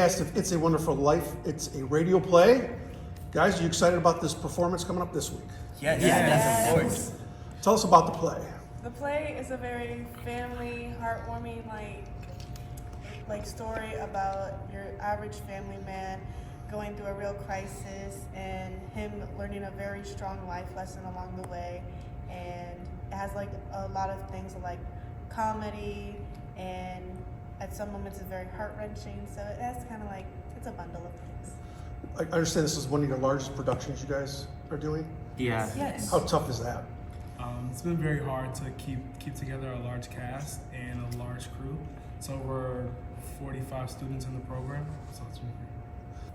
cast of It's a Wonderful Life. It's a radio play. Guys, are you excited about this performance coming up this week? Yes, of course. Tell us about the play. The play is a very family, heartwarming, like story about your average family man going through a real crisis and him learning a very strong life lesson along the way. And it has like a lot of things like comedy, and at some moments it's very heart-wrenching. So it has kind of like, it's a bundle of things. I understand this is one of your largest productions you guys are doing. Yeah. Yes. How tough is that? It's been very hard to keep together a large cast and a large crew. It's over 45 students in the program, so it's been great.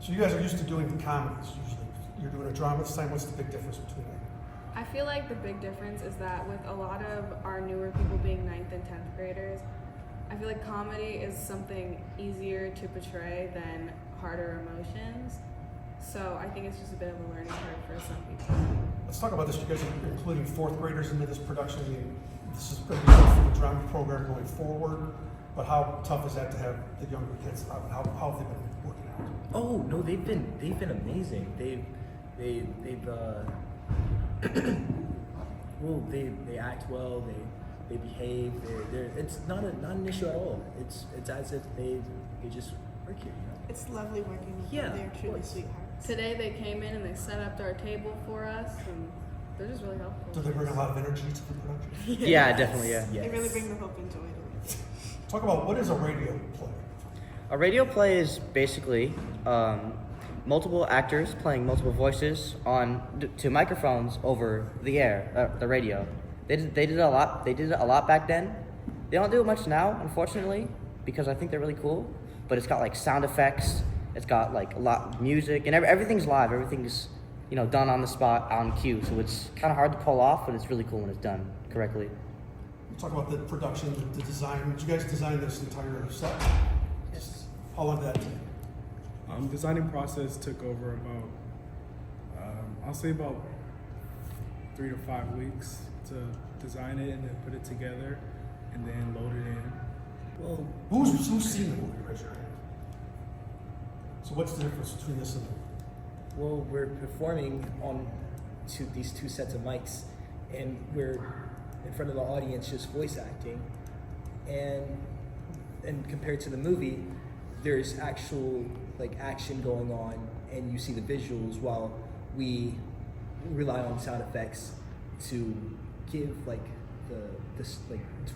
So you guys are used to doing the comedies usually. You're doing a drama this time. What's the big difference between that? I feel like the big difference is that with a lot of our newer people being 9th and 10th graders, I feel like comedy is something easier to portray than harder emotions. So I think it's just a bit of a learning curve for some people. Let's talk about this. You guys are including fourth graders into this production. I mean, this is going to be good for the drama program going forward. But how tough is that to have the younger kids? How have they been working out? Oh no, they've been amazing. They've well, they act well. They behave. They're it's not an issue at all. It's as if they just work here. You know? It's lovely working with Yeah, them. They're of truly course. sweethearts. Today they came in and they set up our table for us, and they're just really helpful. Do they bring a lot of energy to the production? Yeah, definitely, yeah. They really bring the hope and joy to it. Talk about what is a radio play? A radio play is basically multiple actors playing multiple voices on to microphones over the air, the radio. They did it a lot. They did it a lot back then. They don't do it much now, unfortunately, because I think they're really cool. But it's got like sound effects. It's got like a lot of music, and everything's live. Everything's done on the spot, on cue. So it's kind of hard to pull off, but it's really cool when it's done correctly. Talk about the production, the design. Did you guys design this entire set? Yes. How long did that take? Designing process took over about, I'll say about 3 to 5 weeks to design it and then put it together and then load it in. Well, Who's seen the movie? Raise your hand. So what's the difference between this and well, we're performing on these two sets of mics, and we're in front of the audience just voice acting, and compared to the movie, there's actual like action going on, and you see the visuals while we rely on sound effects to give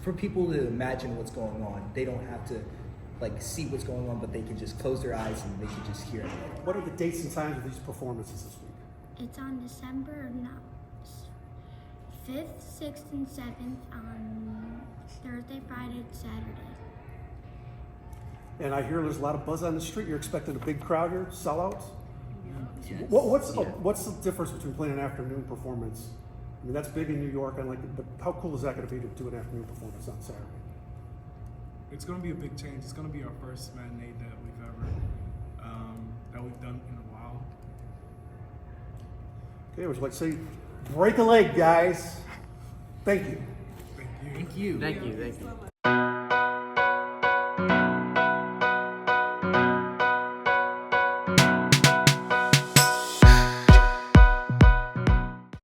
for people to imagine what's going on. They don't have to see what's going on, but they can just close their eyes and they can just hear it. what are the dates and times of these performances this week? It's on December 5th, 6th, and 7th on Thursday, Friday, Saturday. And I hear there's a lot of buzz on the street. You're expecting a big crowd here, sellouts. Yes. What's the difference between playing an afternoon performance? I mean, that's big in New York. I like it, but how cool is that going to be to do an afternoon performance on Saturday? It's going to be a big change. It's going to be our first matinee that we've done in a while. Okay, I would like to say, break a leg, guys. Thank you. Thank you. Thank you. Thank you.